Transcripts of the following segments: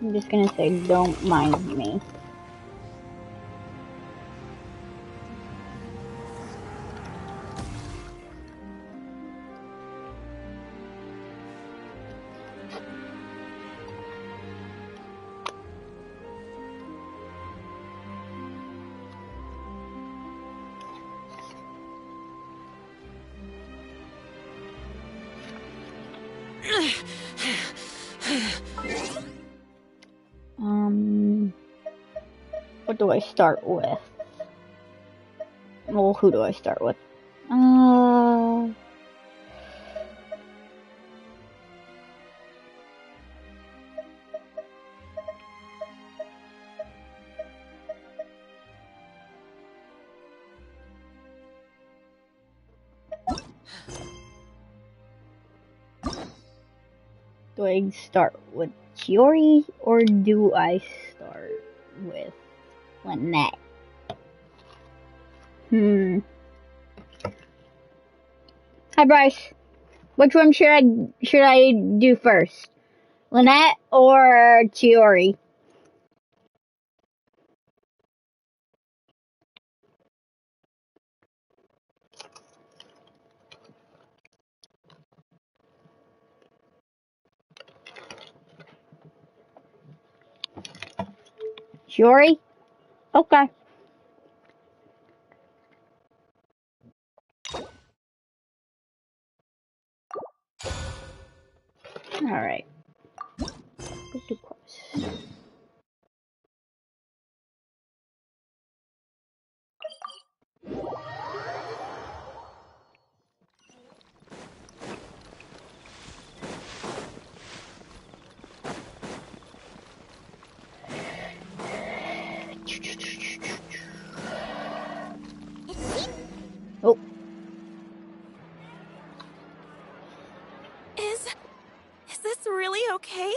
I'm just gonna say, don't mind me. What do I start with? Well, who do I start with? Do I start with Chiori or do I start with Lynette? Hi Bryce. Which one should I do first? Lynette or Chiori? Chiori? Okay. Alright. Go to course. Oh. Is this really okay?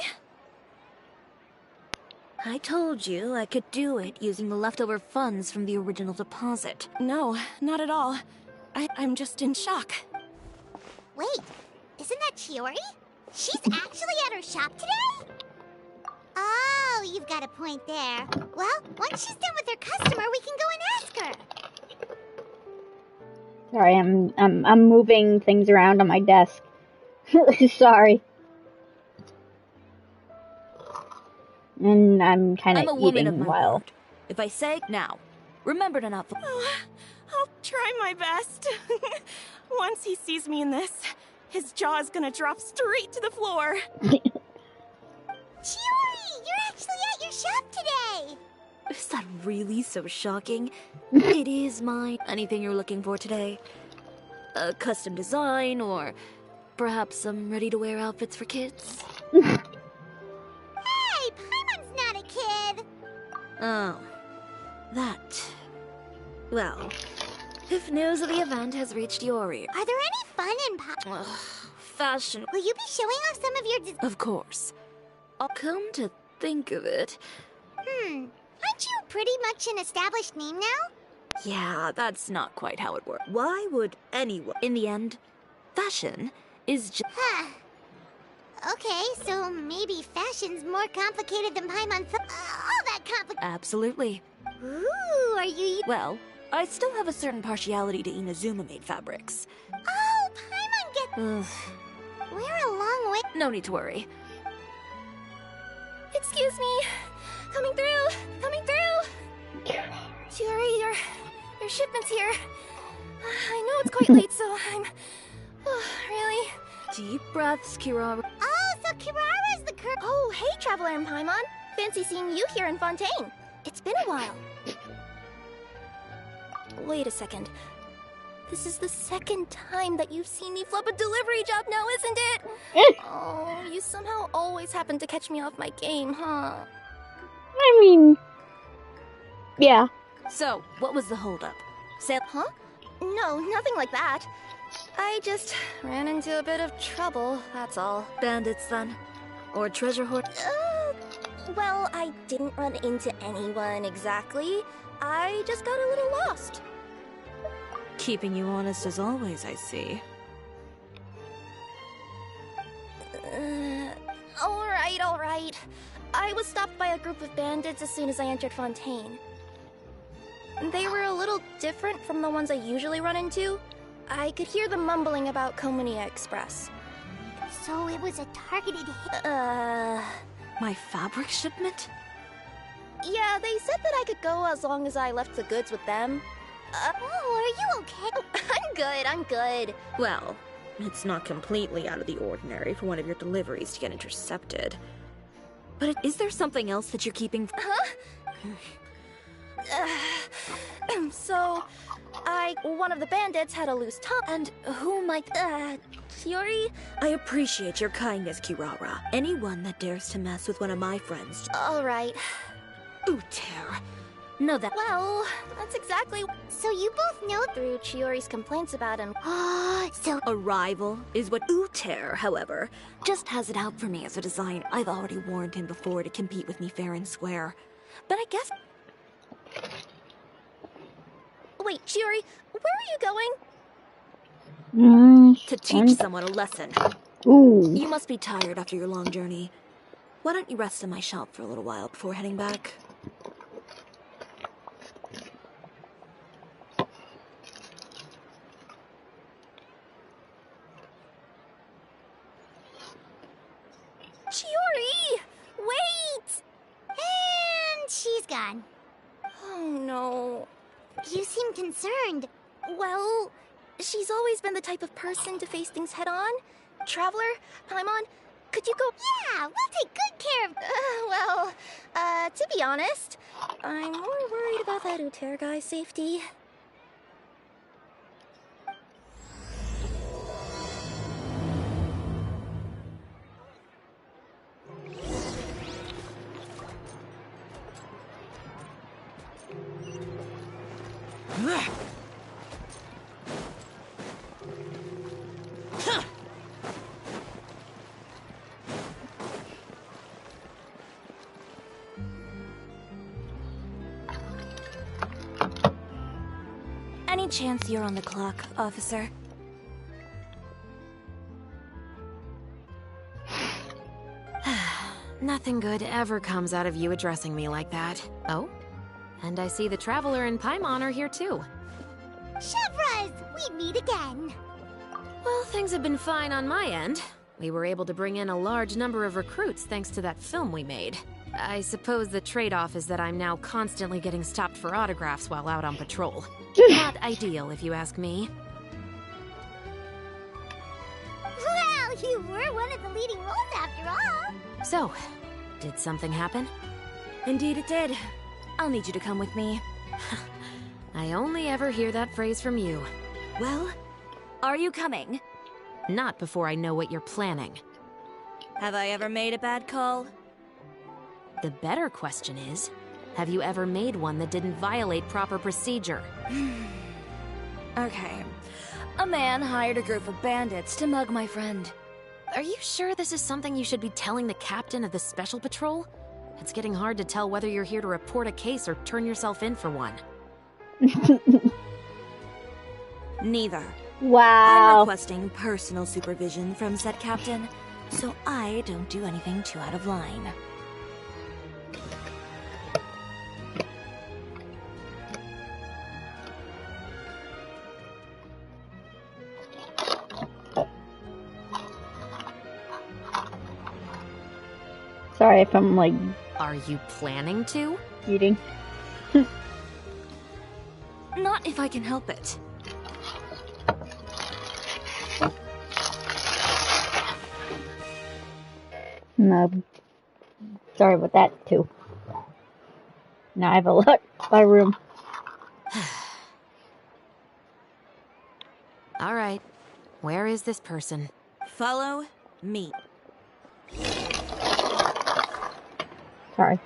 I told you I could do it using the leftover funds from the original deposit. No, not at all. I'm just in shock. Wait, isn't that Chiori? She's actually at her shop today? Oh, you've got a point there. Well, once she's done with her customer, we can go and ask her. Sorry, I'm moving things around on my desk. Sorry. And I'm kind of eating while. Word. If I say now, remember to not. Oh, I'll try my best. Once he sees me in this, his jaw is gonna drop straight to the floor. Chiori, you're actually at your shop today. Is that really so shocking? It is mine. Anything you're looking for today? A custom design, or perhaps some ready-to-wear outfits for kids? Hey, Paimon's not a kid. Oh, that. Well, if news of the event has reached your ear. Are there any fun in fashion. Will you be showing off some of your Of course. I'll come to think of it. Aren't you pretty much an established name now? Yeah, that's not quite how it works. Why would anyone? In the end, fashion is just. Okay, so maybe fashion's more complicated than Paimon all that complicated. Absolutely. Ooh, are you? Well, I still have a certain partiality to Inazuma-made fabrics. Oh, Paimon get. We're a long way. No need to worry. Excuse me. Coming through. Coming through. Chiori, your shipment's here. I know it's quite late, so I'm. Really? Deep breaths, Kirara. Oh, so Kirara's the Oh, hey, Traveler and Paimon. Fancy seeing you here in Fontaine. It's been a while. Wait a second. This is the second time that you've seen me flub a delivery job now, isn't it? Oh, you somehow always happen to catch me off my game, huh? I mean, yeah. So, what was the holdup? Huh? No, nothing like that. I just ran into a bit of trouble, that's all. Bandits, then? Or treasure hoard? Well, I didn't run into anyone exactly. I just got a little lost. Keeping you honest as always, I see. Alright. right. I was stopped by a group of bandits as soon as I entered Fontaine. They were a little different from the ones I usually run into. I could hear them mumbling about Komunia Express. So it was a targeted hit. My fabric shipment? Yeah, they said that I could go as long as I left the goods with them. Oh, are you okay? I'm good. Well, it's not completely out of the ordinary for one of your deliveries to get intercepted. But is there something else that you're keeping? So, one of the bandits had a loose tongue. And who might, Chiori? I appreciate your kindness, Kirara. Anyone that dares to mess with one of my friends. Alright. Uter. No, that. Well, that's exactly So you both know through Chiori's complaints about him. so A rival is what Uter, however, just has it out for me as a design. I've already warned him before to compete with me fair and square. But I guess. Wait, Chiori, where are you going? To teach someone a lesson. Ooh. You must be tired after your long journey. Why don't you rest in my shop for a little while before heading back? Chiori! Wait! and she's gone. Oh no. You seem concerned. Well, she's always been the type of person to face things head on. Traveler, Paimon, could you go? Yeah, we'll take good care of. To be honest, I'm more worried about that Uter guy's safety. Any chance you're on the clock, officer? Nothing good ever comes out of you addressing me like that. Oh? And I see the Traveler and Paimon are here too. Chevras, we meet again. Well, things have been fine on my end. We were able to bring in a large number of recruits thanks to that film we made. I suppose the trade-off is that I'm now constantly getting stopped for autographs while out on patrol. Not ideal, if you ask me. Well, you were one of the leading roles after all. So, did something happen? Indeed it did. I'll need you to come with me. I only ever hear that phrase from you. Well, are you coming? Not before I know what you're planning. Have I ever made a bad call? The better question is, have you ever made one that didn't violate proper procedure? Okay. A man hired a group of bandits to mug my friend. Are you sure this is something you should be telling the captain of the Special Patrol? It's getting hard to tell whether you're here to report a case or turn yourself in for one. Neither. I'm Wow. requesting personal supervision from said captain, so I don't do anything too out of line. Sorry if I'm like Are you planning to? eating. Not if I can help it. No. Sorry about that too. Now I have a lot of room. All right. Where is this person? Follow me. Sorry.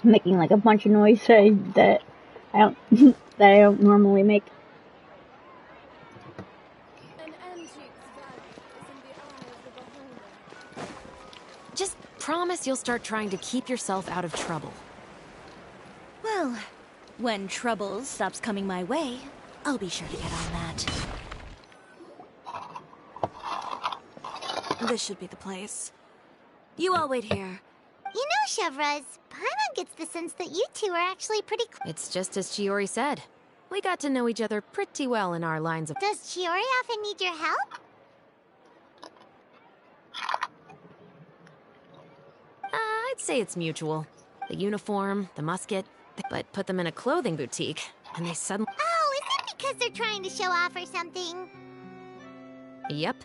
Making like a bunch of noise that I don't that I don't normally make. Just promise you'll start trying to keep yourself out of trouble. Well, when trouble stops coming my way, I'll be sure to get on that. This should be the place. You all wait here. You know, Chevraz, Paimon gets the sense that you two are actually pretty It's just as Chiori said. We got to know each other pretty well in our lines of... Does Chiori often need your help? I'd say it's mutual. The uniform, the musket, but put them in a clothing boutique, and they suddenly... Oh, is it because they're trying to show off or something? Yep.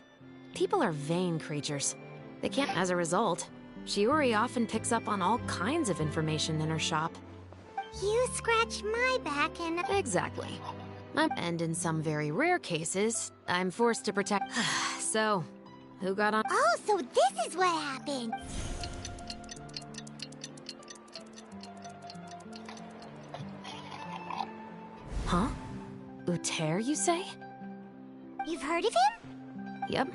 People are vain creatures. They can't... As a result, Chiori often picks up on all kinds of information in her shop. You scratch my back and... Exactly. And in some very rare cases, I'm forced to protect... So, who got on... Oh, so this is what happened. Huh? Uter, you say? You've heard of him? Yep.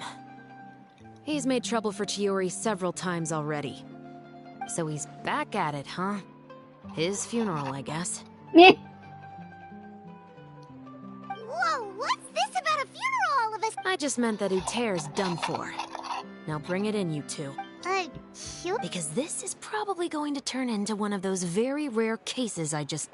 He's made trouble for Chiori several times already. So he's back at it, huh? His funeral, I guess. Meh. Whoa, what's this about a funeral all of us? I just meant that Uter's done for. Now bring it in, you two. Chiori? Because this is probably going to turn into one of those very rare cases I just...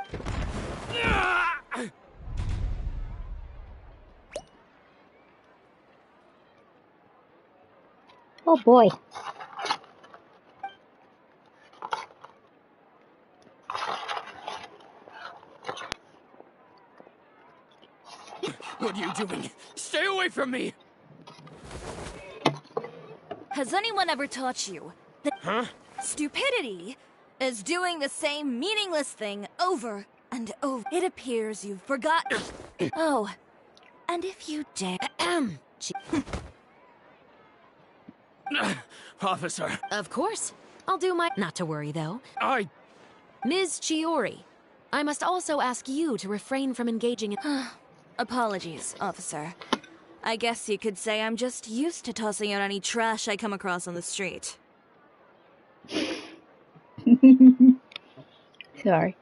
Oh boy. What are you doing? Stay away from me! Has anyone ever taught you that stupidity is doing the same meaningless thing over and over? It appears you've forgotten. Oh, and if you dare... Officer, Of course. I'll do my... Not to worry, though. Ms. Chiori, I must also ask you to refrain from engaging in... Apologies, officer. I guess you could say I'm just used to tossing out any trash I come across on the street. Sorry.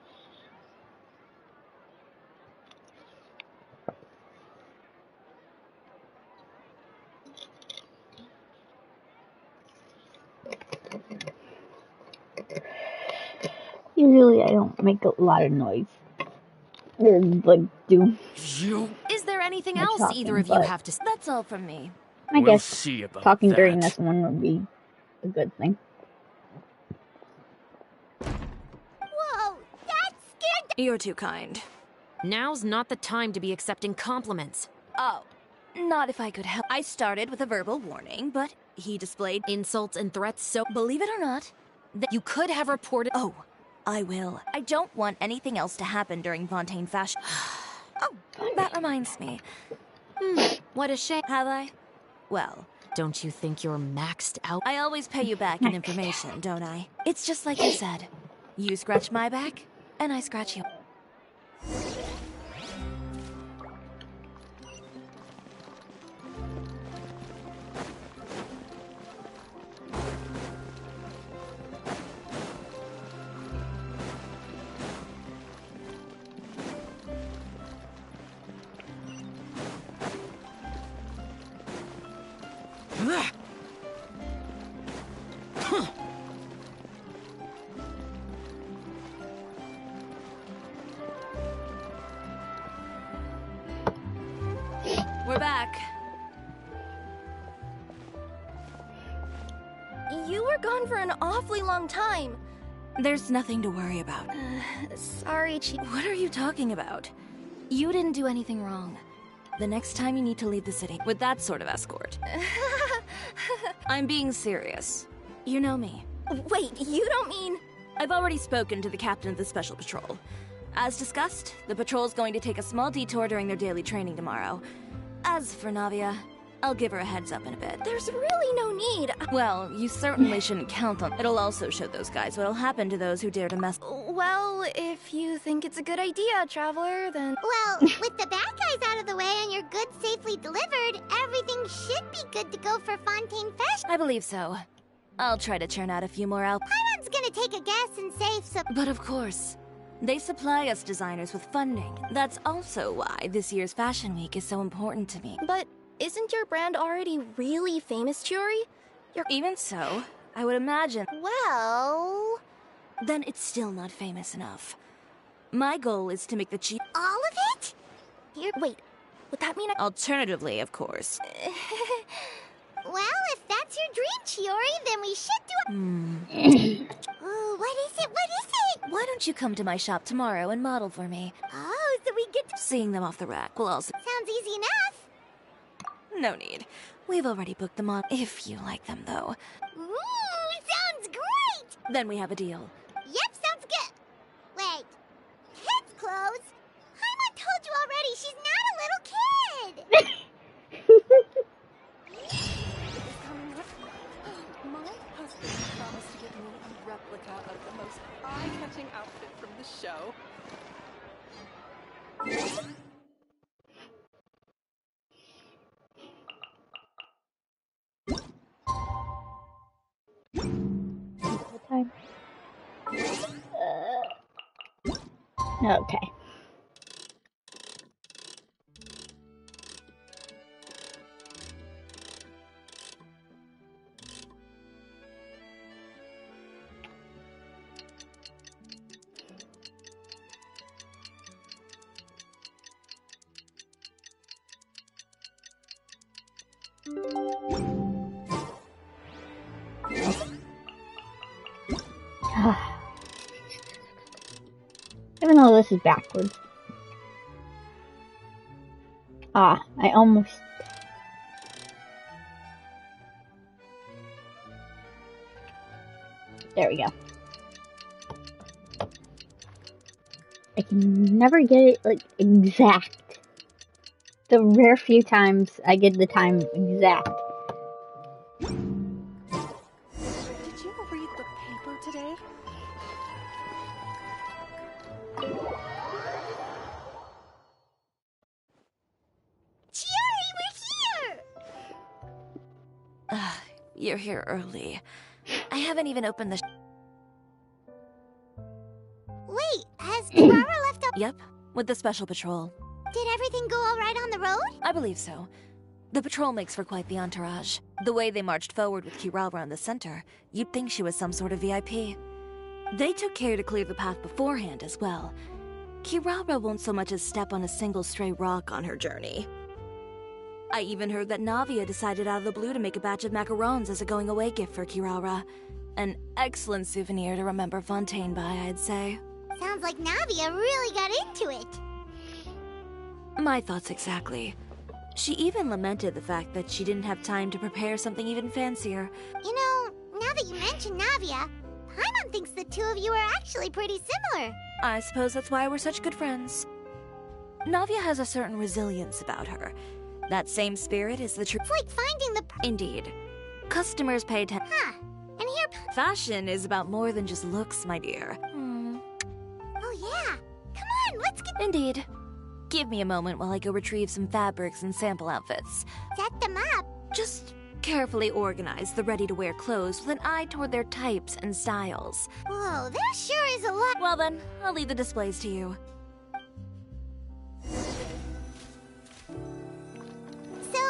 Usually I don't make a lot of noise. Or, like, do you... Is there anything Much else talking, either of you but- have to... That's all from me. I We'll guess see about talking that. during this one would be a good thing. Whoa, that scared You're too kind. Now's not the time to be accepting compliments. Oh, not if I could help. I started with a verbal warning, but he displayed... Insults and threats so... Believe it or not, You could have reported... oh, I will. I don't want anything else to happen during Fontaine Fashion. Oh, that reminds me. What a shame. Have I? Well, Don't you think you're maxed out? I always pay you back in information, don't I? It's just like you said. You scratch my back, and I scratch you. We're back. You were gone for an awfully long time. There's nothing to worry about. Sorry, What are you talking about? You didn't do anything wrong. The next time you need to leave the city with that sort of escort. I'm being serious. You know me. Wait, you don't mean... I've already spoken to the captain of the Special Patrol. As discussed, the patrol's going to take a small detour during their daily training tomorrow. As for Navia, I'll give her a heads up in a bit. There's really no need. Well, you certainly shouldn't count on. It'll also show those guys what'll happen to those who dare to mess. Well, if you think it's a good idea, Traveler, then... Well, with the bad guys out of the way and your goods safely delivered, everything should be good to go for Fontaine Fashion. I believe so. I'll try to churn out a few more out. Paimon's gonna take a guess and save some. But of course, they supply us designers with funding. That's also why this year's Fashion Week is so important to me. But isn't your brand already really famous, Chiori? Even so, I would imagine. Well... Then it's still not famous enough. My goal is to make the chiori. All of it? Here, wait. Would that mean Alternatively, of course. Well, if that's your dream, Chiori, then we should do it. Ooh, what is it? What is it? Why don't you come to my shop tomorrow and model for me? Oh, so we get to... Seeing them off the rack will also... Sounds easy enough. No need. We've already booked them on. If you like them, though. Ooh, sounds great! Then we have a deal. Yep, sounds good. Wait, kids' clothes? Paimon told you already, she's not a little kid! My husband promised to get me a replica of the most eye-catching outfit from the show. What time? Okay. Even though this is backwards. I almost... There we go. I can never get it, like, exact. The rare few times I get the time exact. Did you read the paper today? Chiori, we're here! You're here early. I haven't even opened the... Wait, has Chiara left up? Yep, with the special patrol. Did everything go all right on the road? I believe so. The patrol makes for quite the entourage. The way they marched forward with Kirara in the center, you'd think she was some sort of VIP. They took care to clear the path beforehand as well. Kirara won't so much as step on a single stray rock on her journey. I even heard that Navia decided out of the blue to make a batch of macarons as a going-away gift for Kirara. An excellent souvenir to remember Fontaine by, I'd say. Sounds like Navia really got into it. My thoughts exactly. She even lamented the fact that she didn't have time to prepare something even fancier. You know, now that you mention Navia, Paimon thinks the two of you are actually pretty similar. I suppose that's why we're such good friends. Navia has a certain resilience about her. That same spirit is the truth. It's like finding the... Indeed. Customers pay attention. Huh. And here... Fashion is about more than just looks, my dear. Oh yeah. Come on, let's get... Indeed. Give me a moment while I go retrieve some fabrics and sample outfits. Set them up. Just carefully organize the ready-to-wear clothes with an eye toward their types and styles. Whoa, there sure is a lot... Well then, I'll leave the displays to you. So,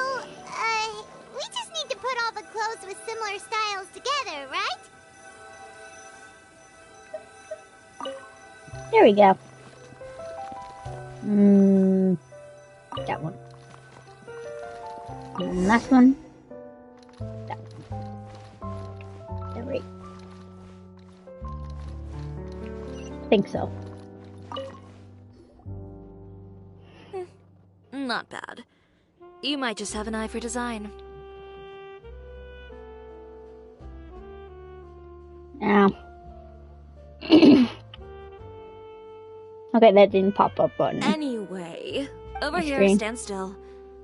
we just need to put all the clothes with similar styles together, right? There we go. That one. And last one. That one. There, right. I think so. Not bad. You might just have an eye for design. Now. Okay, that didn't pop up button. Anyway, over here, screen. stand still.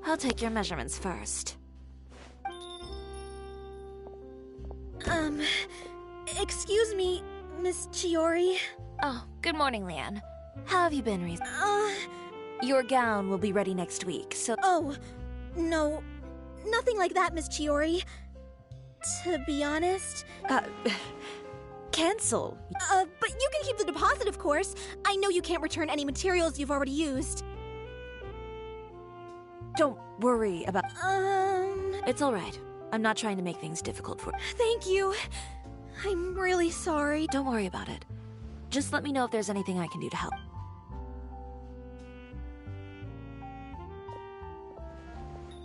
I'll take your measurements first. Excuse me, Miss Chiori. Oh, good morning, Leanne. How have you been recently? Your gown will be ready next week, so... Oh, no. Nothing like that, Miss Chiori. To be honest... Cancel. But you can keep the deposit, of course. I know you can't return any materials you've already used. Don't worry about... It's alright. I'm not trying to make things difficult for you. Thank you. I'm really sorry. Don't worry about it. Just let me know if there's anything I can do to help.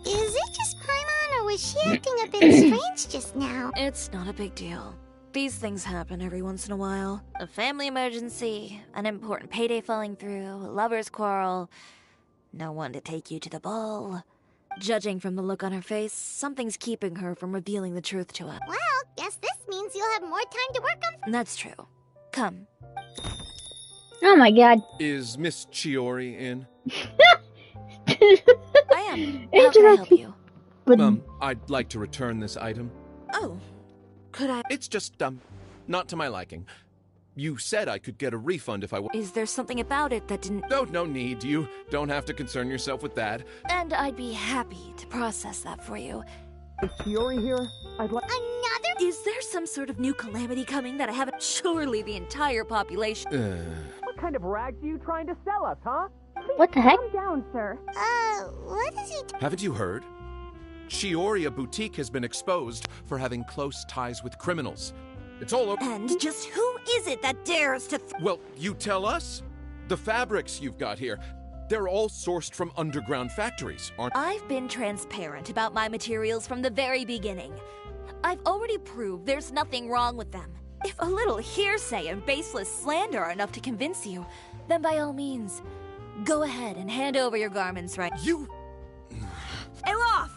Is it just Paimon, or was she acting a bit strange just now? It's not a big deal. These things happen every once in a while. A family emergency, an important payday falling through, a lover's quarrel, no one to take you to the ball. Judging from the look on her face, something's keeping her from revealing the truth to us. Well, guess this means you'll have more time to work on... That's true. Come. Oh my god. Is Miss Chiori in? I am. How can I help you? But I'd like to return this item. Oh. Could I... It's just, not to my liking. You said I could get a refund if I Is there something about it that didn't... No need. You don't have to concern yourself with that. And I'd be happy to process that for you. Is Chiori here? I'd like. Another... Is there some sort of new calamity coming that I haven't... Surely the entire population... What kind of rags are you trying to sell us, huh? what the heck? Calm down, sir. What is he... Haven't you heard? Chioria Boutique has been exposed for having close ties with criminals. It's all over. And just who is it that dares to... Well, you tell us. The fabrics you've got here, they're all sourced from underground factories, aren't... I've been transparent about my materials from the very beginning. I've already proved there's nothing wrong with them. If a little hearsay and baseless slander are enough to convince you, then by all means, go ahead and hand over your garments right... You... Elof!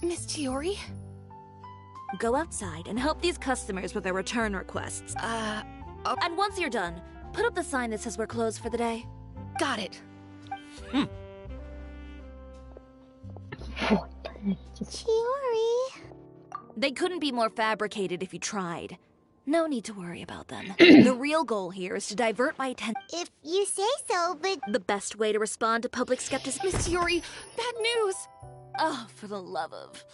Miss Chiori? Go outside and help these customers with their return requests. And once you're done, put up the sign that says we're closed for the day. Got it. Chiori... They couldn't be more fabricated if you tried. No need to worry about them. The real goal here is to divert my attention. If you say so, but... The best way to respond to public skepticism. Miss Chiori, bad news! Oh, for the love of...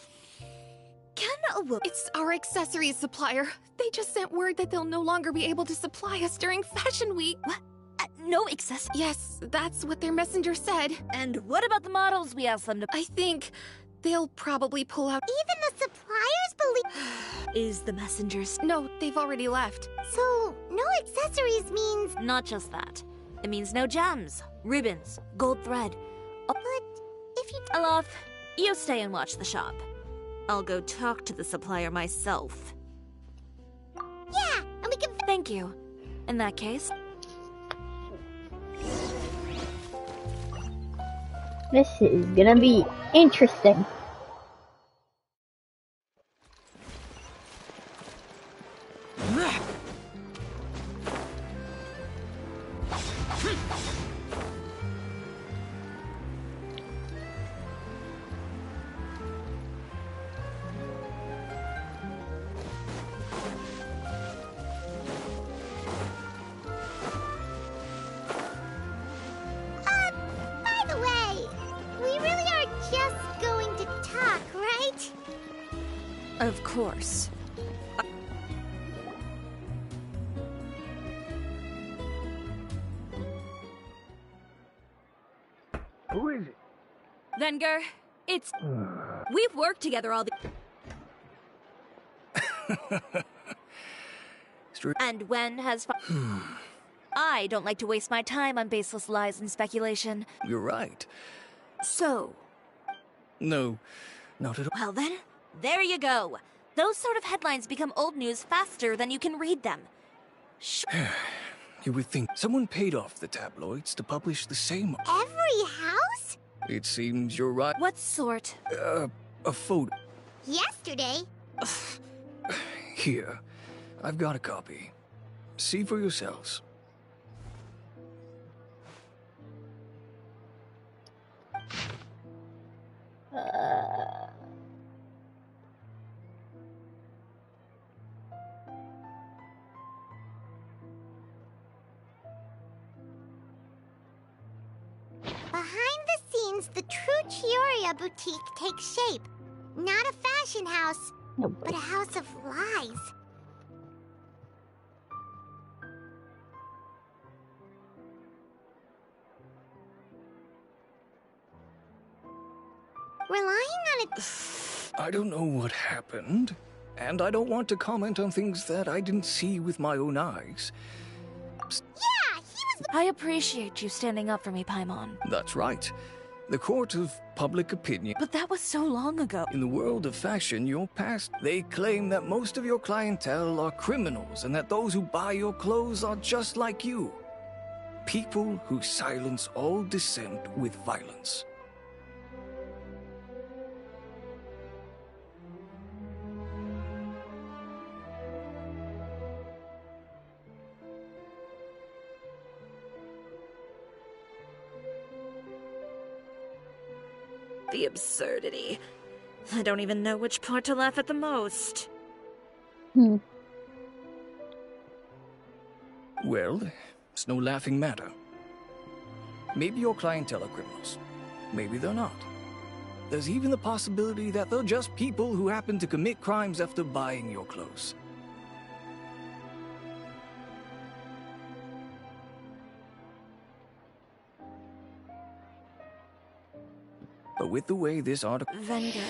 Can a woman... It's our accessories supplier. They just sent word that they'll no longer be able to supply us during Fashion Week. What? No access... Yes, that's what their messenger said. And what about the models we asked them to... I think they'll probably pull out... Even the suppliers believe... Is the messenger's... No, they've already left. So, no accessories means... Not just that. It means no gems, ribbons, gold thread. But if you... Alof, you stay and watch the shop. I'll go talk to the supplier myself. Yeah, and we can... Thank you. In that case... This is gonna be interesting. By the way, we really are just going to talk, right? Of course. Who is it? Venger, it's... We've worked together all the... And Wen has... I don't like to waste my time on baseless lies and speculation. You're right. So... No, not at all. Well then, there you go. Those sort of headlines become old news faster than you can read them. You would think someone paid off the tabloids to publish the same... Every house? It seems you're right. What sort? A photo. Yesterday. Here, I've got a copy. See for yourselves. Behind the scenes, the true Chioria boutique takes shape. Not a fashion house, No, but a house of lies. Relying on it... I don't know what happened, and I don't want to comment on things that I didn't see with my own eyes. Yeah, he was... I appreciate you standing up for me, Paimon. That's right. The court of public opinion. But that was so long ago. In the world of fashion, your past, they claim that most of your clientele are criminals and that those who buy your clothes are just like you. People who silence all dissent with violence. The absurdity. I don't even know which part to laugh at the most. Well, it's no laughing matter. Maybe your clientele are criminals. Maybe they're not. There's even the possibility that they're just people who happen to commit crimes after buying your clothes. But with the way this article... Venger.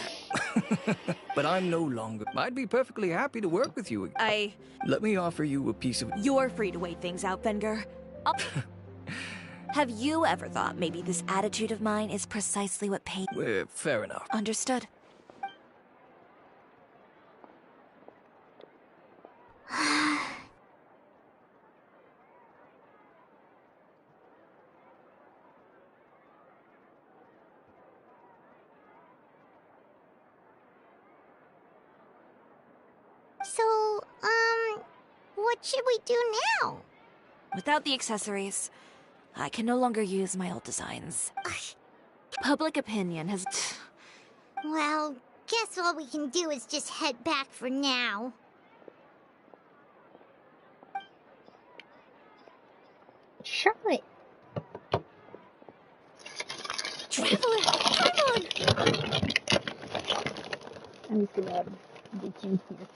But I'm no longer... I'd be perfectly happy to work with you again. Let me offer you a piece of... You're free to wait things out, Venger. Have you ever thought maybe this attitude of mine is precisely what paid... fair enough. Understood. So, what should we do now? Without the accessories, I can no longer use my old designs. Public opinion has... Well, guess all we can do is just head back for now. Charlotte. Traveler, come on! I'm just gonna get you here.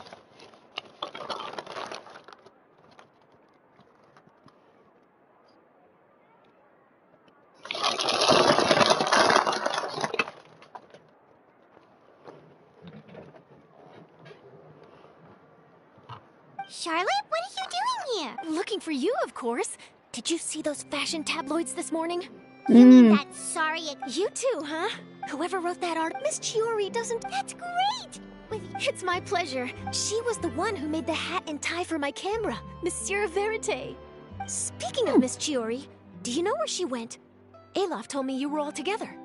Charlotte, what are you doing here? Looking for you, of course. Did you see those fashion tabloids this morning? You mean that sorry... You too, huh? Whoever wrote that art, Miss Chiori doesn't... That's great! It's my pleasure. She was the one who made the hat and tie for my camera, Monsieur Verite. Speaking of Miss Chiori, do you know where she went? Alof told me you were all together.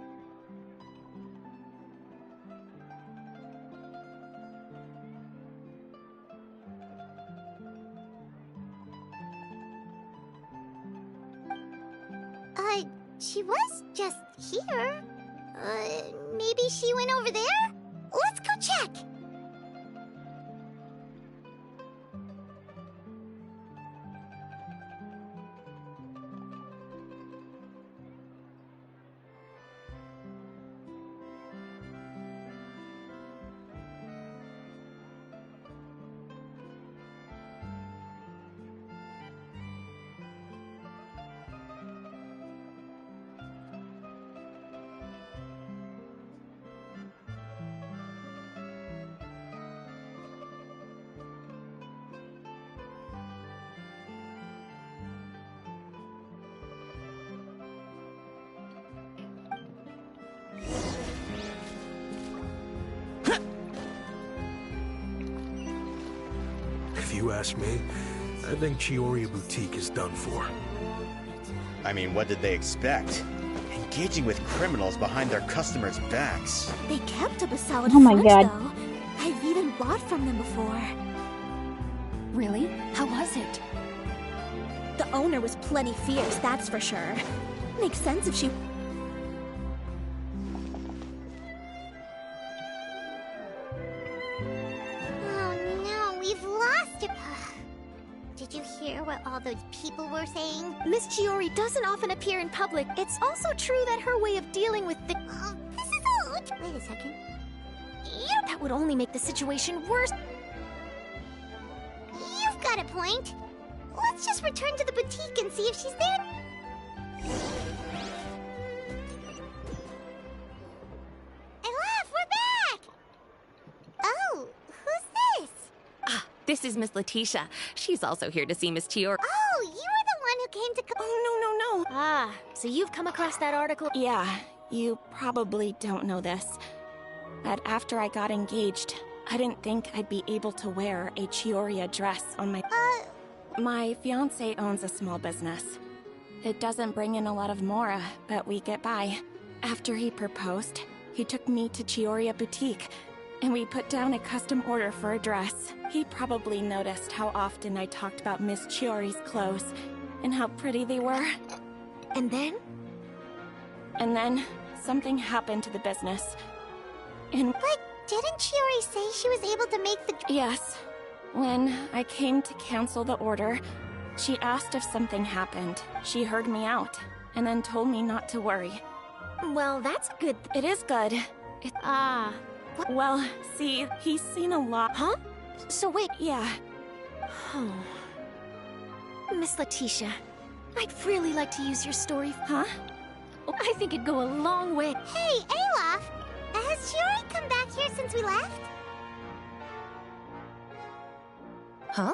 She was just here. Maybe she went over there? Let's go check! If you ask me, I think Chiori Boutique is done for. I mean, what did they expect? Engaging with criminals behind their customers' backs. They kept up a solid Oh my front, God. though. I've even bought from them before. Really? How was it? The owner was plenty fierce, that's for sure. Makes sense if she... Oh no, we've lost her. Did you hear what all those people were saying? Miss Chiori doesn't often appear in public. It's also true that her way of dealing with the... This is odd. Wait a second. That would only make the situation worse. You've got a point. Let's just return to the boutique and see if she's there. Alof, we're back! This is Miss Letitia. She's also here to see Miss Chiori. Oh, you were the one who came to... Oh, no. Ah, so you've come across that article? Yeah, you probably don't know this. But after I got engaged, I didn't think I'd be able to wear a Chioria dress on my... My fiancé owns a small business. It doesn't bring in a lot of mora, but we get by. After he proposed, he took me to Chioria Boutique, and we put down a custom order for a dress. He probably noticed how often I talked about Miss Chiori's clothes, and how pretty they were. And then? And then, something happened to the business. And... But didn't Chiori say she was able to make the... Yes. When I came to cancel the order, she asked if something happened. She heard me out, and then told me not to worry. Well, that's good. It is good. Well, see, he's seen a lot. Huh? So wait. Yeah. Oh. Miss Letitia, I'd really like to use your story. Huh? I think it'd go a long way. Hey, Olaf! Has Chiori come back here since we left? Huh?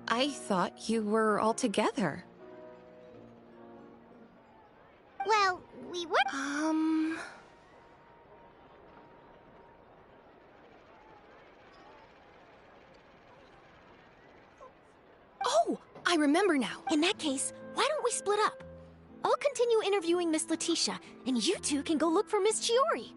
I thought you were all together. Well, we were... Oh, I remember now. In that case, why don't we split up? I'll continue interviewing Miss Letitia, and you two can go look for Miss Chiori.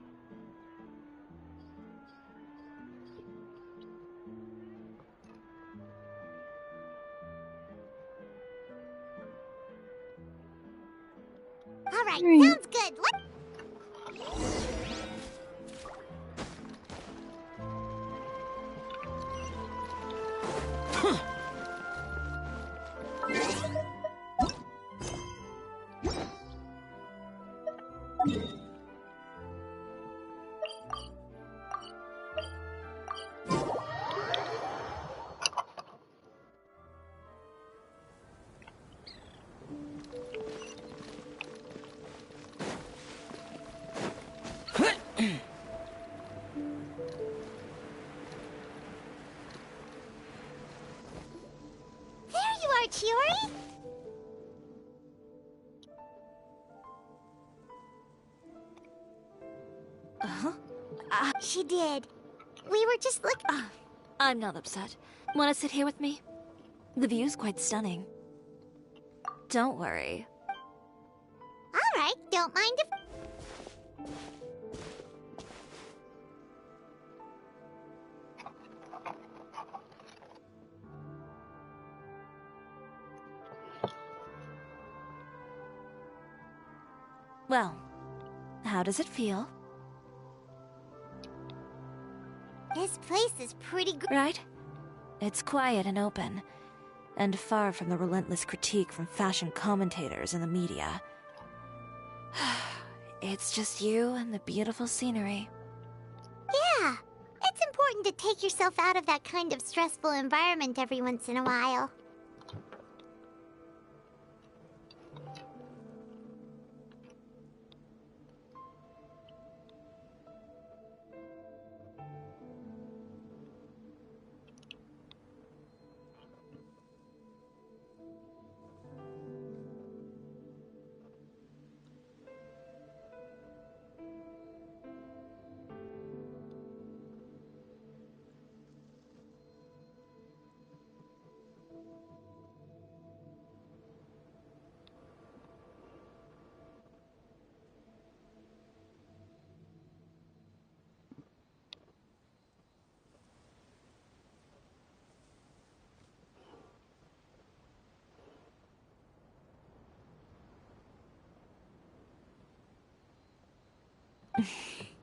All right, sounds good. Chiori? She did. We were just looking... I'm not upset. Want to sit here with me? The view's quite stunning. Don't worry. All right, don't mind if... Well, how does it feel? This place is pretty good. Right? It's quiet and open, and far from the relentless critique from fashion commentators and the media. It's just you and the beautiful scenery. Yeah, it's important to take yourself out of that kind of stressful environment every once in a while.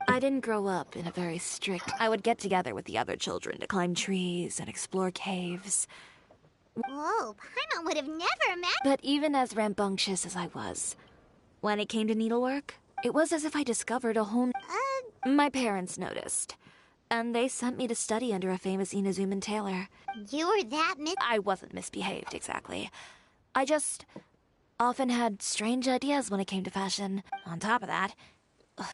I didn't grow up in a very strict... I would get together with the other children to climb trees and explore caves. Whoa, Paimon would have never imagined... But even as rambunctious as I was, when it came to needlework, it was as if I discovered a whole... My parents noticed, and they sent me to study under a famous Inazuman tailor. You were that I wasn't misbehaved, exactly. I just often had strange ideas when it came to fashion. On top of that...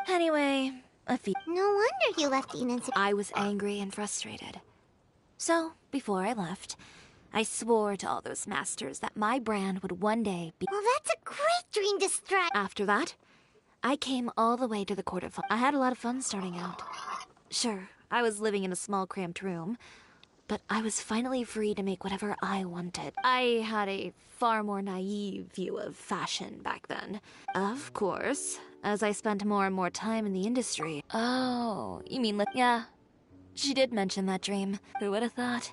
Anyway, No wonder you left Inazuman. I was angry and frustrated. So, before I left, I swore to all those masters that my brand would one day be— Well, that's a great dream to strike. After that, I came all the way to the Court of Fun. I had a lot of fun starting out. Sure, I was living in a small cramped room, but I was finally free to make whatever I wanted. I had a far more naive view of fashion back then. Of course, as I spent more and more time in the industry. Oh, you mean yeah. She did mention that dream. Who would have thought?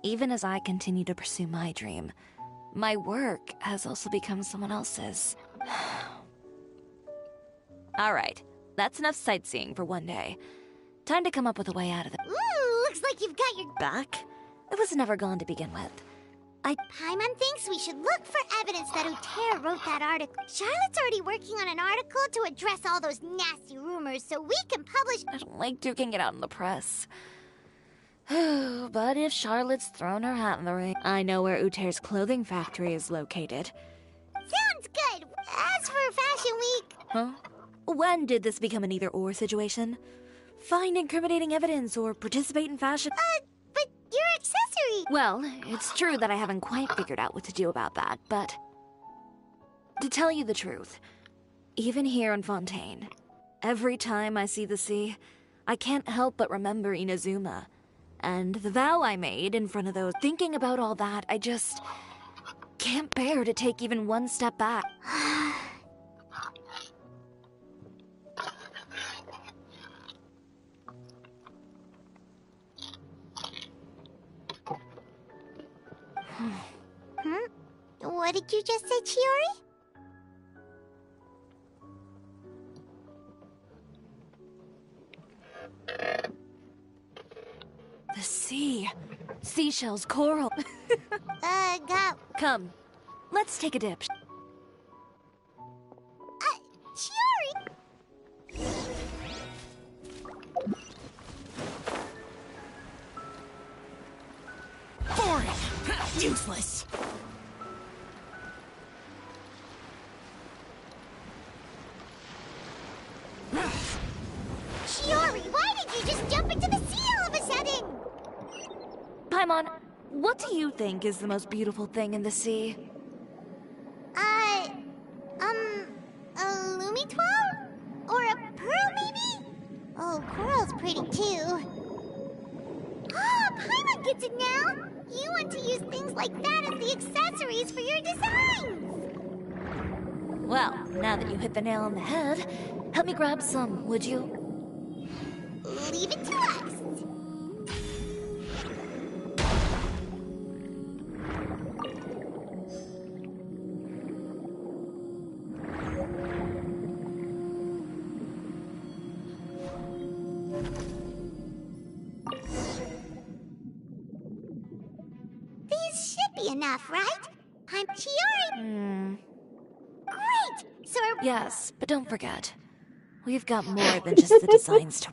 Even as I continue to pursue my dream, my work has also become someone else's. Alright, that's enough sightseeing for one day. Time to come up with a way out of it. Ooh, looks like you've got your Back? It was never gone to begin with. Paimon thinks we should look for evidence that Uter wrote that article. Charlotte's already working on an article to address all those nasty rumors so we can publish— I don't like duking it out in the press. But if Charlotte's thrown her hat in the ring, I know where Uter's clothing factory is located. Sounds good. As for Fashion Week— Huh? When did this become an either-or situation? Find incriminating evidence or participate in fashion— but your accessory— Well, it's true that I haven't quite figured out what to do about that, but to tell you the truth, even here in Fontaine, every time I see the sea, I can't help but remember Inazuma, and the vow I made in front of those. Thinking about all that, I just can't bear to take even one step back. What did you just say, Chiori? The sea. Seashells, coral. Go. Come, let's take a dip. Chiori! Boring! Useless! Chiori, why did you just jump into the sea all of a sudden? Paimon, what do you think is the most beautiful thing in the sea? A Lumitoile? Or a pearl, maybe? Oh, coral's pretty too. Ah, Paimon gets it now! You want to use things like that as the accessories for your designs! Well, now that you hit the nail on the head, help me grab some, would you? Leave it to us! These should be enough, right? I'm Chiori. Great! So are— Yes, but don't forget, we've got more than just the designs to—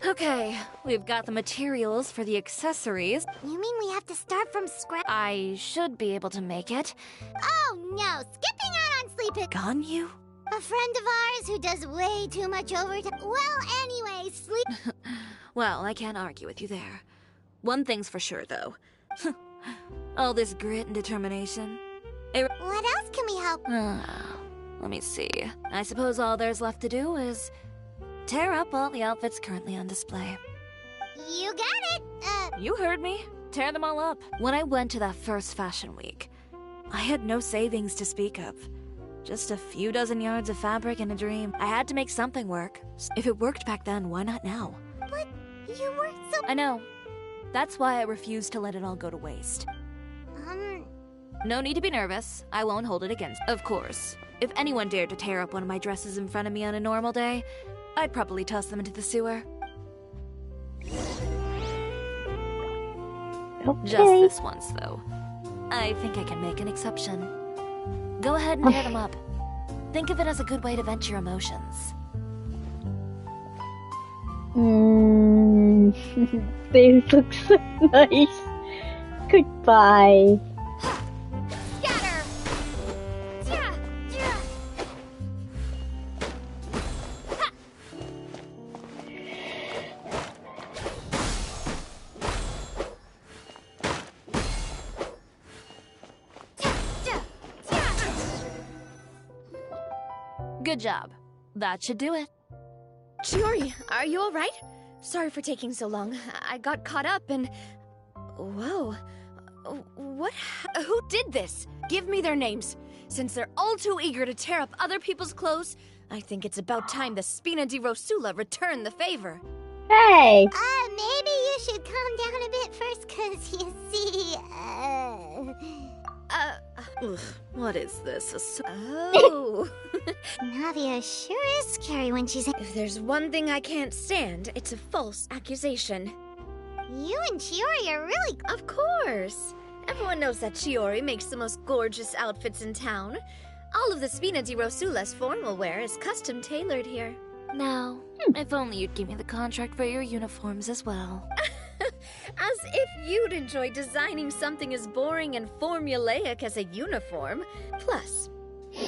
Okay, we've got the materials for the accessories. You mean we have to start from scratch? I should be able to make it. Oh no, skipping out on sleep it. Gone you? A friend of ours who does way too much overtime. Well, anyway, sleep. Well, I can't argue with you there. One thing's for sure, though. All this grit and determination. What else can we help? Let me see. I suppose all there's left to do is tear up all the outfits currently on display. You got it! You heard me. Tear them all up. When I went to that first fashion week, I had no savings to speak of. Just a few dozen yards of fabric and a dream. I had to make something work. If it worked back then, why not now? But you worked so— I know. That's why I refused to let it all go to waste. No need to be nervous. I won't hold it against. Of course, if anyone dared to tear up one of my dresses in front of me on a normal day, I'd probably toss them into the sewer. Okay. Just this once, though. I think I can make an exception. Go ahead and tear them up. Think of it as a good way to vent your emotions. They look so nice. Goodbye. Scatter! Good job. That should do it. Chiori, are you alright? Sorry for taking so long. I got caught up and... Whoa. Who did this? Give me their names. Since they're all too eager to tear up other people's clothes, I think it's about time the Spina di Rosula return the favor. Hey! Maybe you should calm down a bit first, cause you see, Ugh, what is this? Oh! Navia sure is scary when she's... If there's one thing I can't stand, it's a false accusation. You and Chiori are really... Of course! Everyone knows that Chiori makes the most gorgeous outfits in town. All of the Spina di Rosula's formal wear is custom tailored here. Now, if only you'd give me the contract for your uniforms as well. As if you'd enjoy designing something as boring and formulaic as a uniform. Plus,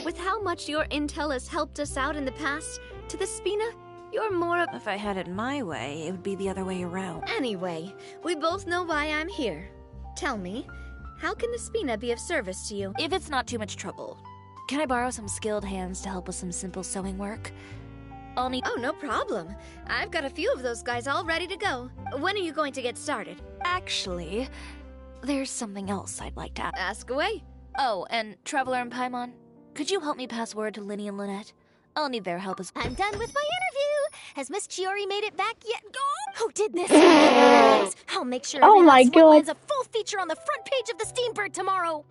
with how much your intel has helped us out in the past, to the Spina, you're more of... If I had it my way, it would be the other way around. Anyway, we both know why I'm here. Tell me, how can the Spina be of service to you? If it's not too much trouble, can I borrow some skilled hands to help with some simple sewing work? I'll need... Oh, no problem. I've got a few of those guys all ready to go. When are you going to get started? Actually, there's something else I'd like to ask. Ask away. Oh, and Traveler and Paimon, could you help me pass word to Linny and Lynette? I'll need their help as well. I'm done with my interview. Has Miss Chiori made it back yet? Who did this? I'll make sure Oh my every last one God. lands a full feature on the front page of the Steambird tomorrow.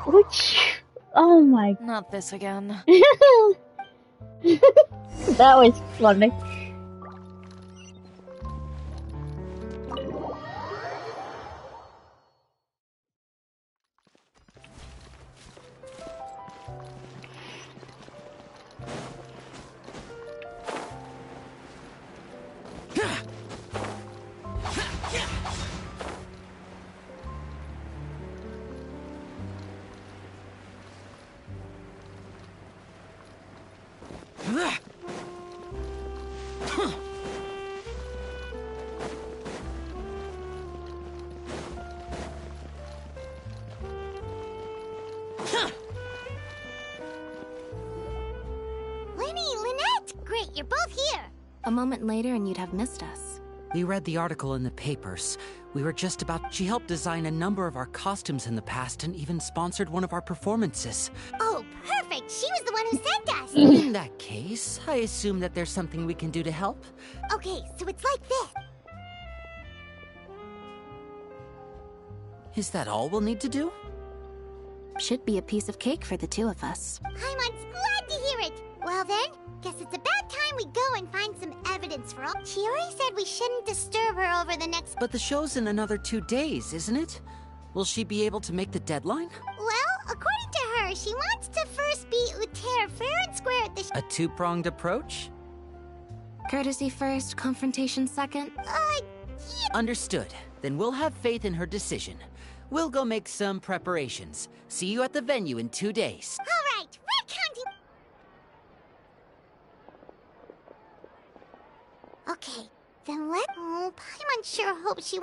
Which... Oh my... Not this again. That was funny. Lynette! Great, you're both here. A moment later and you'd have missed us. We read the article in the papers. We were just about... She helped design a number of our costumes in the past and even sponsored one of our performances. Oh, perfect! She was the one who sent us! In that case, I assume that there's something we can do to help. Okay, so it's like this. Is that all we'll need to do? Should be a piece of cake for the two of us. Paimon's glad to hear it. Well then, guess it's about time we go and find some evidence for all. Chiori said we shouldn't disturb her over the next... But the show's in another 2 days, isn't it? Will she be able to make the deadline? Well, according to her, she wants to first beat Uter fair and square at the... A two-pronged approach? Courtesy first, confrontation second? Yeah. Understood. Then we'll have faith in her decision. We'll go make some preparations. See you at the venue in 2 days. All right, we're counting... Okay, then let... Oh, Paimon sure hopes she...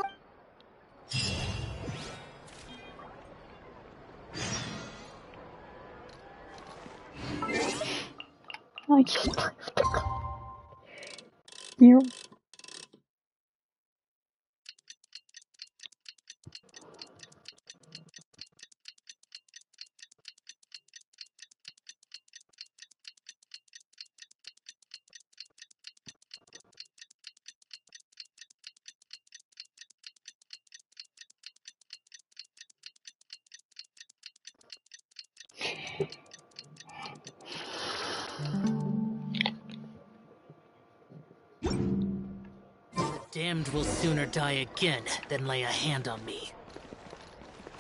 I just... Yep. The damned will sooner die again than lay a hand on me.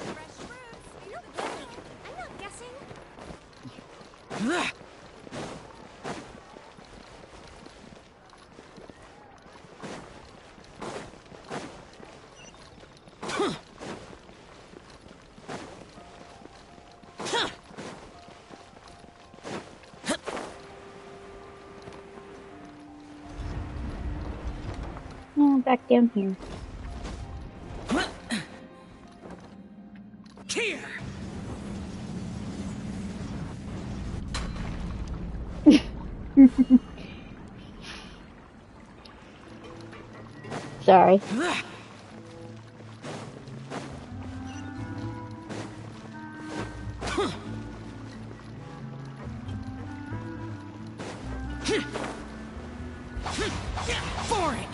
I'm not guessing. Oh, back down here. Here! sorry. Boring.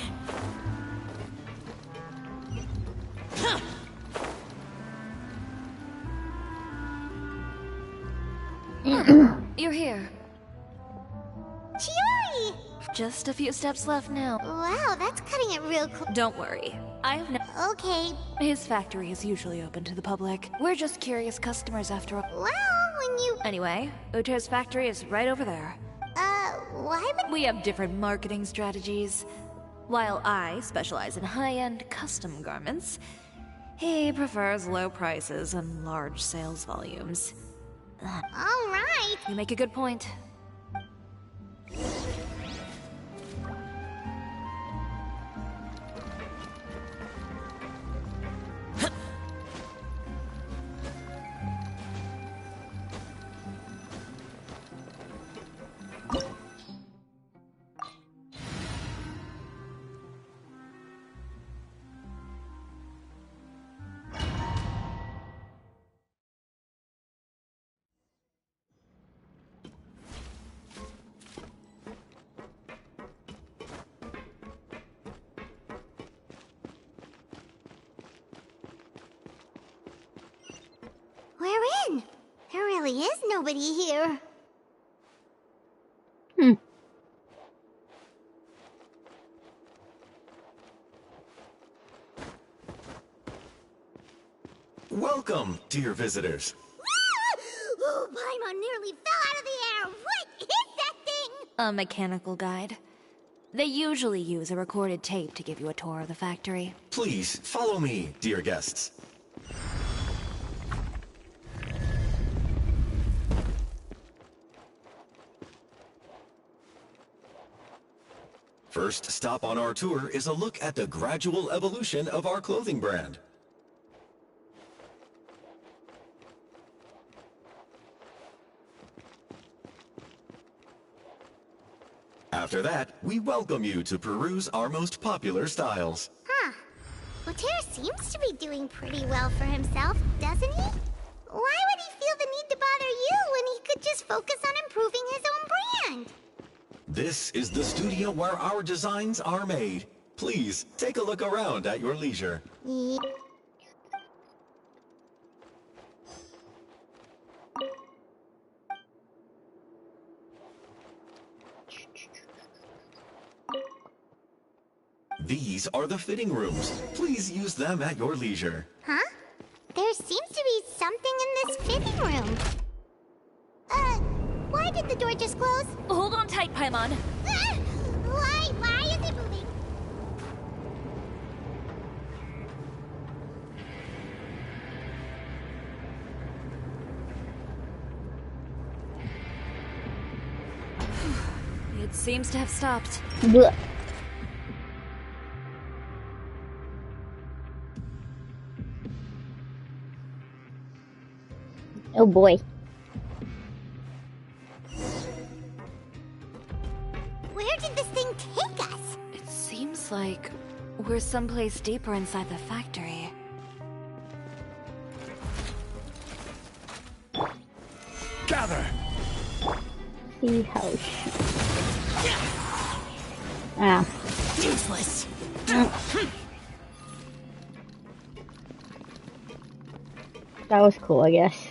You're here. Chiori! Just a few steps left now. Wow, that's cutting it real close. Don't worry. I have no... Okay. His factory is usually open to the public. We're just curious customers after all. Well, when you... Anyway, Uter's factory is right over there. Why would... We have different marketing strategies. While I specialize in high-end custom garments, he prefers low prices and large sales volumes. Alright. You make a good point. We're in. There really is nobody here. Welcome, dear visitors. Oh, Paimon nearly fell out of the air. What is that thing? A mechanical guide. They usually use a recorded tape to give you a tour of the factory. Please, follow me, dear guests. First stop on our tour is a look at the gradual evolution of our clothing brand. After that, we welcome you to peruse our most popular styles. Huh. Uter seems to be doing pretty well for himself, doesn't he? Why would he feel the need to bother you when he could just focus on improving his own brand? This is the studio where our designs are made. Please, take a look around at your leisure. Yeah. These are the fitting rooms. Please use them at your leisure. Huh? There seems to be something in this fitting room. Why did the door just close? Hold on tight, Paimon. Why is it moving? It seems to have stopped. Blech. Oh boy. Where did this thing take us? It seems like we're someplace deeper inside the factory. Gather! See how Ah. Useless. That was cool, I guess.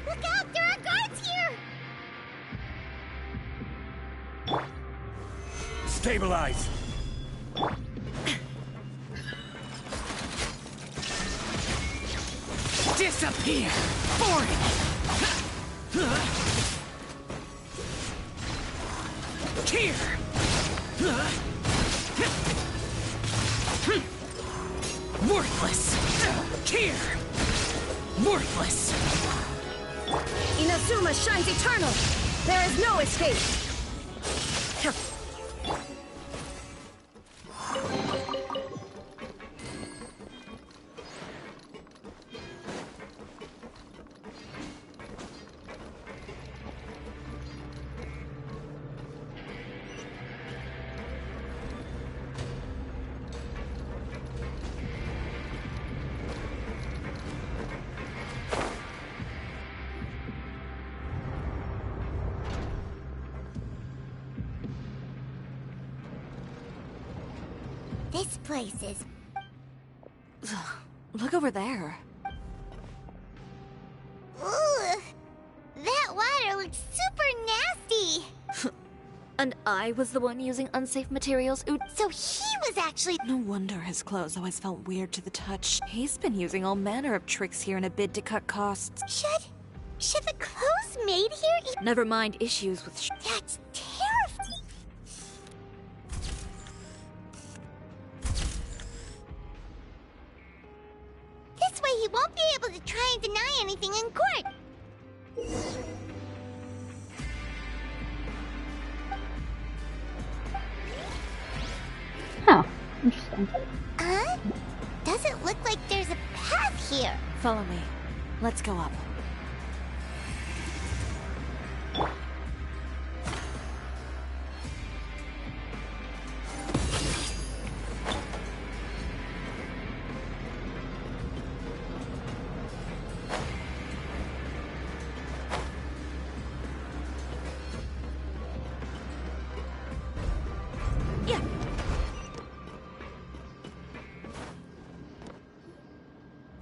Look out! There are guards here! Stabilize! Disappear! Boring! Here! Worthless! Here! Worthless! Inazuma shines eternal! There is no escape! This place is... Look over there. Ooh, that water looks super nasty. And I was the one using unsafe materials. So he was actually... No wonder his clothes always felt weird to the touch. He's been using all manner of tricks here in a bid to cut costs. Should the clothes made here... Never mind issues with That's terrifying. This way he won't be able to try and deny anything in court. Oh, interesting. Doesn't look like there's a path here. Follow me. Let's go up.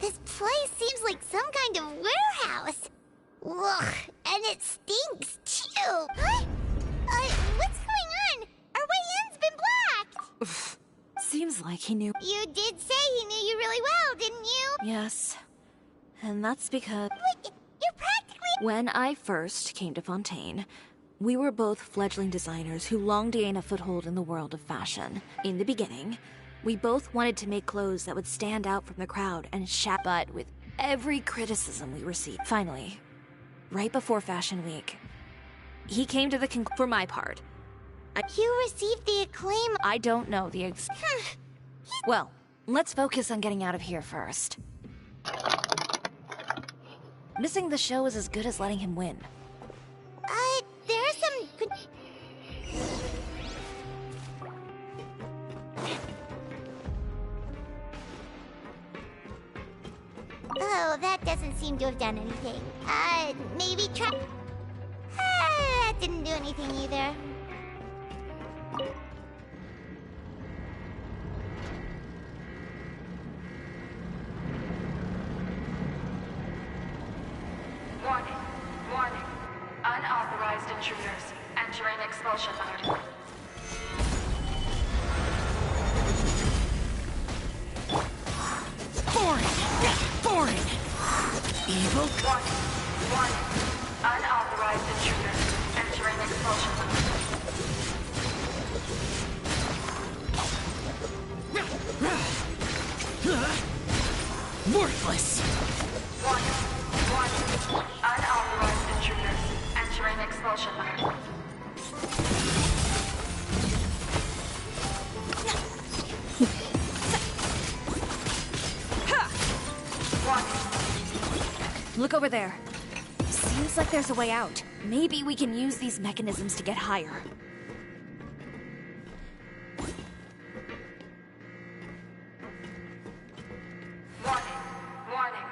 This place seems like some kind of warehouse. Ugh, and it stinks too. Huh? What's going on? Our way in's been blocked. Seems like he knew. You did say he knew you really well, didn't you? Yes. And that's because... But you're practically... When I first came to Fontaine, we were both fledgling designers who longed to gain a foothold in the world of fashion. In the beginning, we both wanted to make clothes that would stand out from the crowd and but with every criticism we received. Finally, right before Fashion Week, he came to the for my part. You received the acclaim... I don't know the Well, let's focus on getting out of here first. Missing the show is as good as letting him win. There's some... Oh, that doesn't seem to have done anything. Maybe try... that didn't do anything either. Warning. Warning. Unauthorized intruders entering expulsion mode. Foreign! Evil... Warning. Unauthorized intruders entering expulsion mode. Worthless! Warning. Unauthorized intruders entering expulsion mode. Look over there. Seems like there's a way out. Maybe we can use these mechanisms to get higher. Warning. Warning.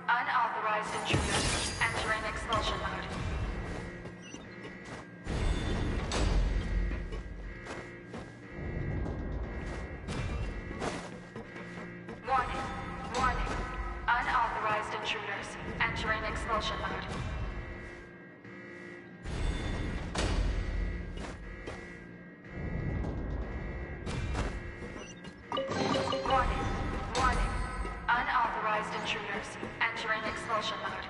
Unauthorized intruders entering expulsion mode. Warning. Warning. Unauthorized intruders entering expulsion mode. Warning. Warning. Unauthorized intruders entering expulsion mode.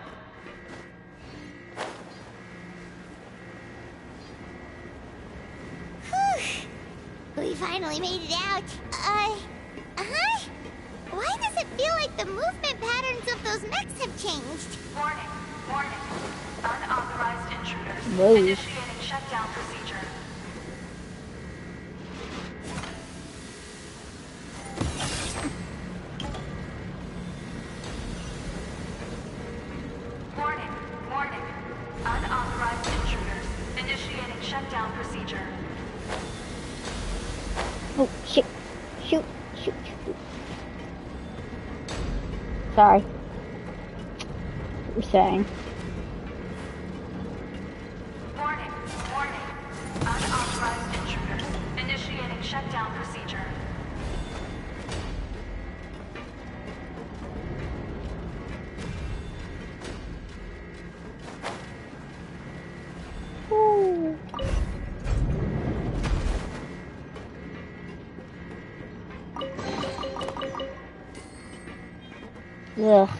Whew. We finally made it out. Why does it feel like the movement patterns of those mechs have changed? Warning. Warning. Unauthorized intruders Whoa. initiating shutdown procedure. Warning. Warning. Unauthorized intruders initiating shutdown procedure. Oh, shit. Shoot, shoot, shoot. Sorry. What you're saying. Warning. Warning. Unauthorized intruders initiating shutdown procedure. Ugh.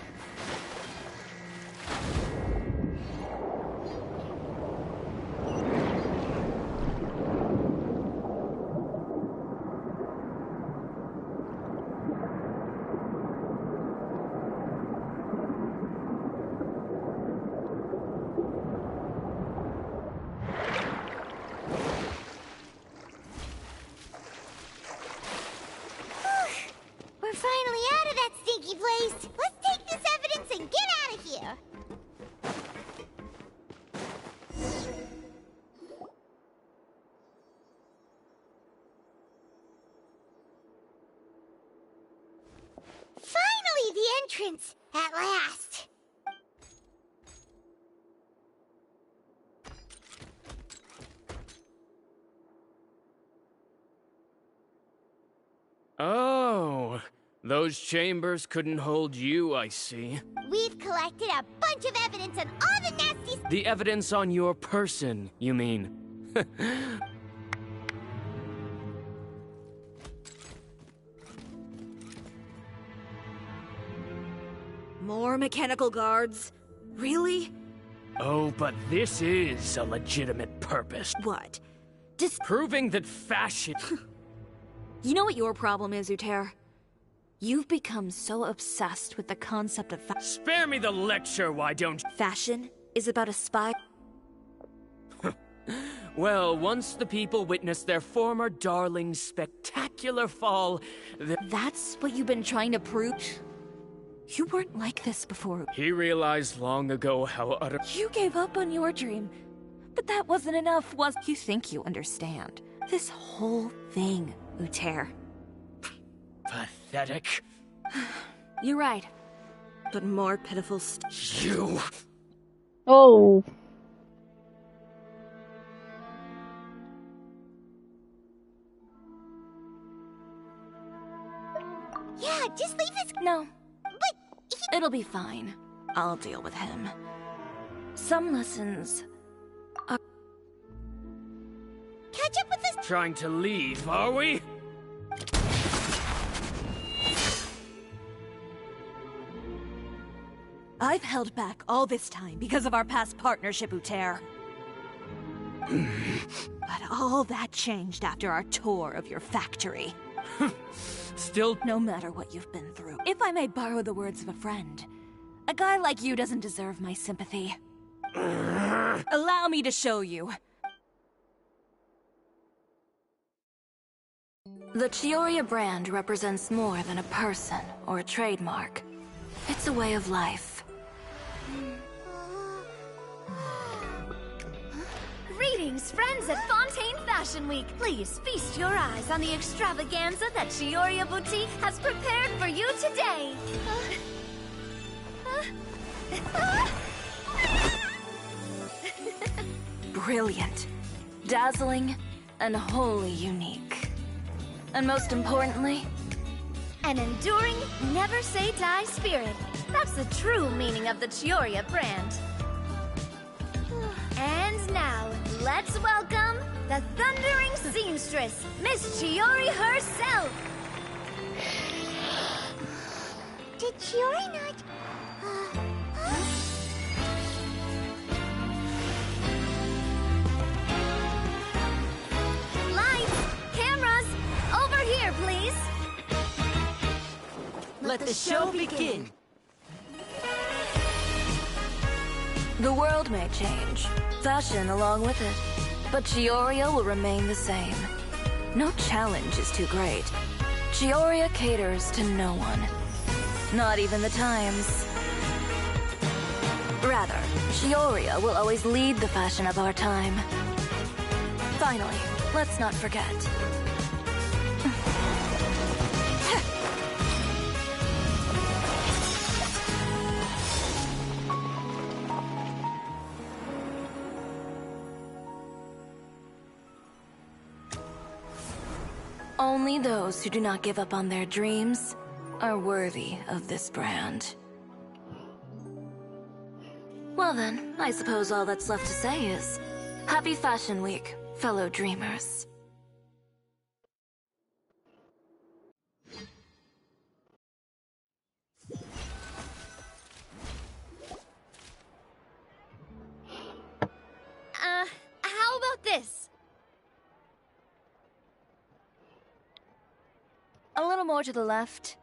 We're finally out of that stinky place. Let's take this evidence and get out of here. Finally, the entrance! At last! Oh, those chambers couldn't hold you, I see. We've collected a bunch of evidence on all the nasty... The evidence on your person, you mean? More mechanical guards? Really? Oh, but this is a legitimate purpose. What? Proving that fashion... You know what your problem is, Uter? You've become so obsessed with the concept of Spare me the lecture, why don't you? Fashion is about a spy. Well, once the people witness their former darling's spectacular fall, That's what you've been trying to prove? You weren't like this before. He realized long ago how utter... You gave up on your dream. But that wasn't enough, was... You think you understand. This whole thing, Uter. Pathetic. You're right. But more pitiful You... Oh. Yeah, just leave us... No. But... It'll be fine. I'll deal with him. Some lessons... Catch up with us... Trying to leave, are we? I've held back all this time because of our past partnership, Uter. But all that changed after our tour of your factory. Still... No matter what you've been through, if I may borrow the words of a friend, a guy like you doesn't deserve my sympathy. Allow me to show you. The Chiori brand represents more than a person or a trademark. It's a way of life. Greetings, friends at Fontaine Fashion Week. Please feast your eyes on the extravaganza that Chiori Boutique has prepared for you today. Brilliant, dazzling, and wholly unique. And most importantly, an enduring, never-say-die spirit. That's the true meaning of the Chiori brand. And now, let's welcome the thundering seamstress, Miss Chiori herself! Did Chiori not... Lights! Cameras! Over here, please! let the show begin. The world may change, fashion along with it, but Chioria will remain the same. No challenge is too great. Chioria caters to no one. Not even the times. Rather, Chioria will always lead the fashion of our time. Finally, let's not forget. Only those who do not give up on their dreams are worthy of this brand. Well then, I suppose all that's left to say is, Happy Fashion Week, fellow dreamers. A little more to the left.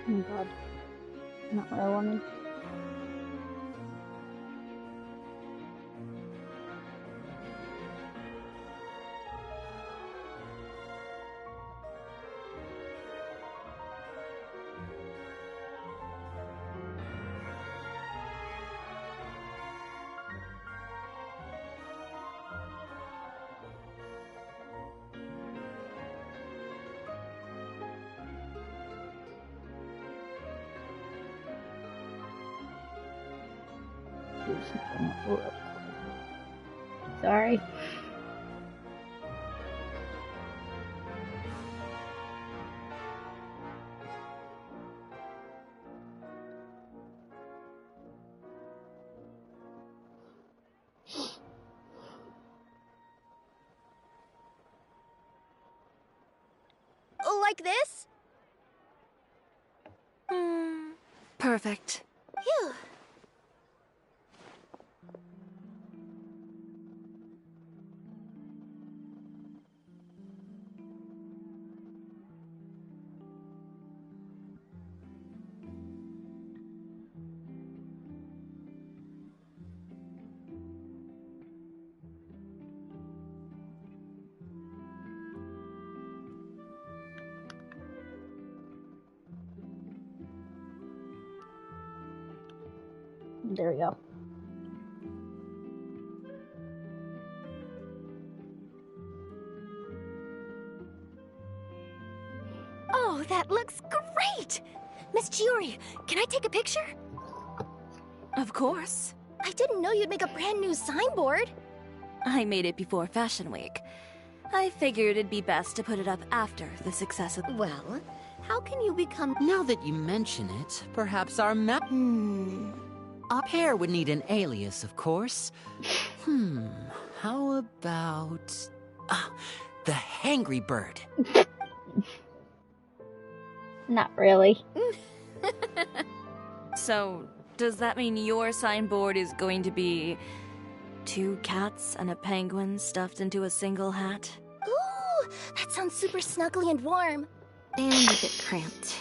Oh my god. Not what I wanted. Do something real quick. Sorry. Like this? Perfect. Phew. There we go. Oh, that looks great! Miss Chiori, can I take a picture? Of course. I didn't know you'd make a brand new signboard. I made it before Fashion Week. I figured it'd be best to put it up after the success of... Well, how can you become... Now that you mention it, perhaps our Our pair would need an alias, of course. How about... the Hangry Bird. Not really. So, does that mean your signboard is going to be 2 cats and a penguin stuffed into a single hat? Ooh, that sounds super snuggly and warm. And a bit cramped.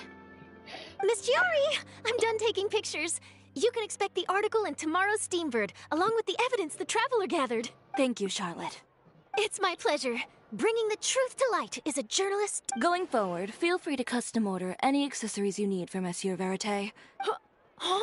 Miss Chiori, I'm done taking pictures. You can expect the article in tomorrow's Steambird, along with the evidence the Traveler gathered. Thank you, Charlotte. It's my pleasure. Bringing the truth to light is a journalist. Going forward, feel free to custom order any accessories you need for Monsieur Verite. Huh?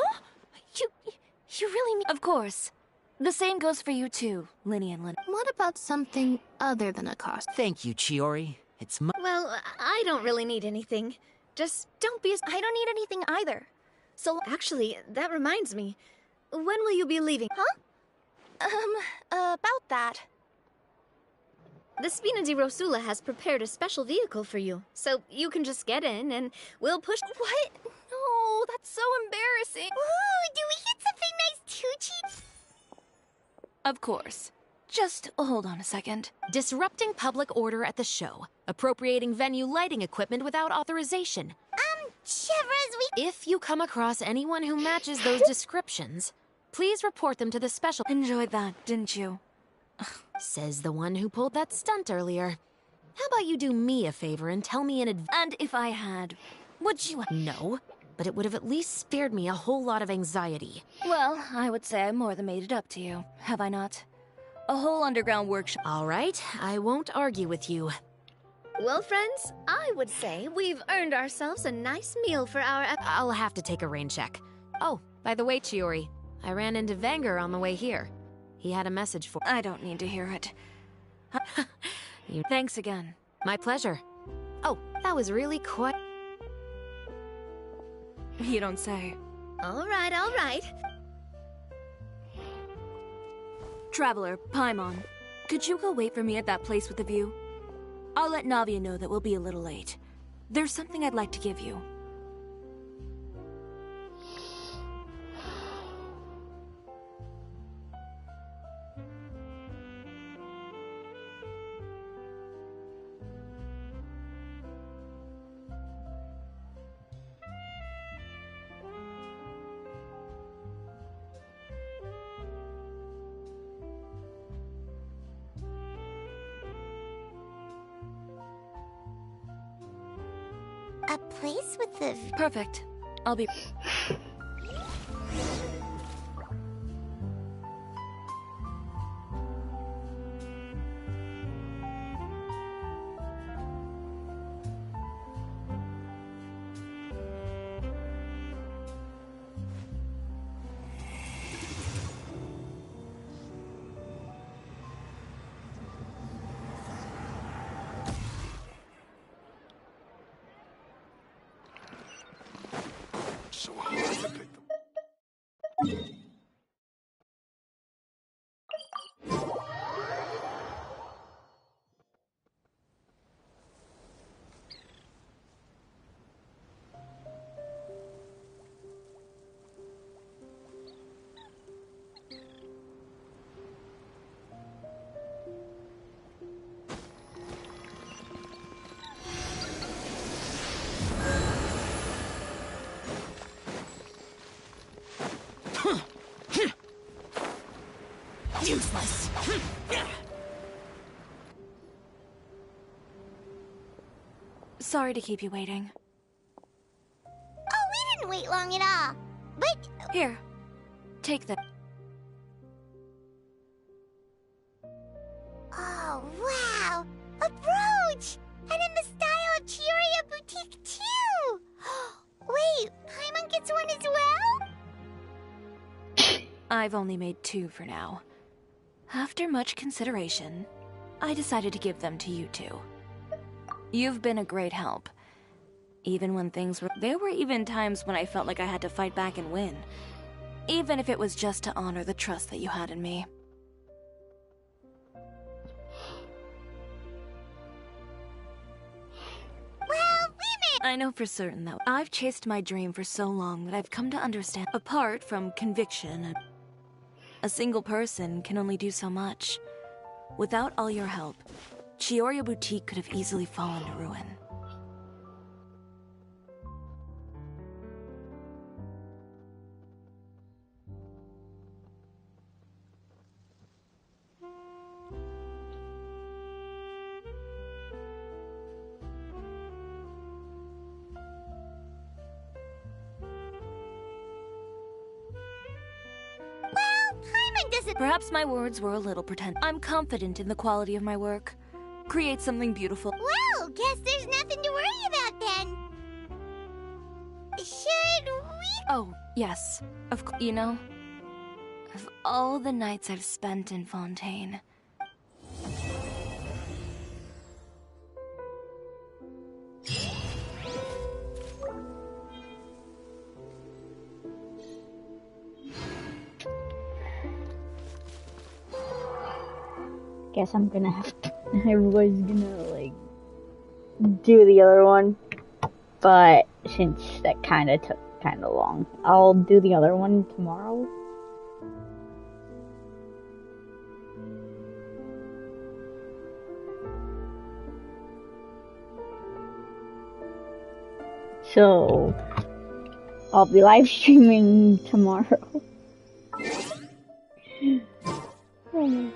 You really mean... Of course. The same goes for you too, Linny and Lynn. What about something other than a costume? Thank you, Chiori. It's Well, I don't really need anything. Just don't be as... I don't need anything either. So... Actually, that reminds me. When will you be leaving? Huh? About that. The Spina di Rosula has prepared a special vehicle for you, so you can just get in and we'll push... What? No, that's so embarrassing. Ooh, do we get something nice too, Chief? Of course. Just hold on a second. Disrupting public order at the show. Appropriating venue lighting equipment without authorization. Shivers, If you come across anyone who matches those descriptions, please report them to the special... Enjoyed that, didn't you? Says the one who pulled that stunt earlier. How about you do me a favor and tell me in advance? And if I had, would you... No, but it would have at least spared me a whole lot of anxiety. Well, I would say I more than made it up to you, have I not? A whole underground workshop. All right, I won't argue with you. Well, friends, I would say we've earned ourselves a nice meal for our... I'll have to take a rain check. Oh, by the way, Chiori, I ran into Vanger on the way here. He had a message for... I don't need to hear it. Thanks again. My pleasure. Oh, that was really quite... You don't say. All right, all right. Traveler, Paimon, could you go wait for me at that place with the view? I'll let Navia know that we'll be a little late. There's something I'd like to give you. A place with the... Perfect. I'll be... So hard to pick them. Useless. Sorry to keep you waiting. Oh, we didn't wait long at all. But... Here, take the... Oh, wow! A brooch! And in the style of Chioria Boutique, too! Wait, Paimon gets one as well? I've only made 2 for now. After much consideration, I decided to give them to you two. You've been a great help. Even when things were... There were even times when I felt like I had to fight back and win. Even if it was just to honor the trust that you had in me. I know for certain that I've chased my dream for so long that I've come to understand. Apart from conviction, a single person can only do so much. Without all your help, Chiori Boutique could have easily fallen to ruin. Perhaps my words were a little pretend. I'm confident in the quality of my work. Create something beautiful. Well, guess there's nothing to worry about then. Should we? Oh, yes. Of course. You know, of all the nights I've spent in Fontaine, guess I'm gonna have to, everybody's gonna like do the other one, but since that kinda took kinda long, I'll do the other one tomorrow. So I'll be live streaming tomorrow. Oh my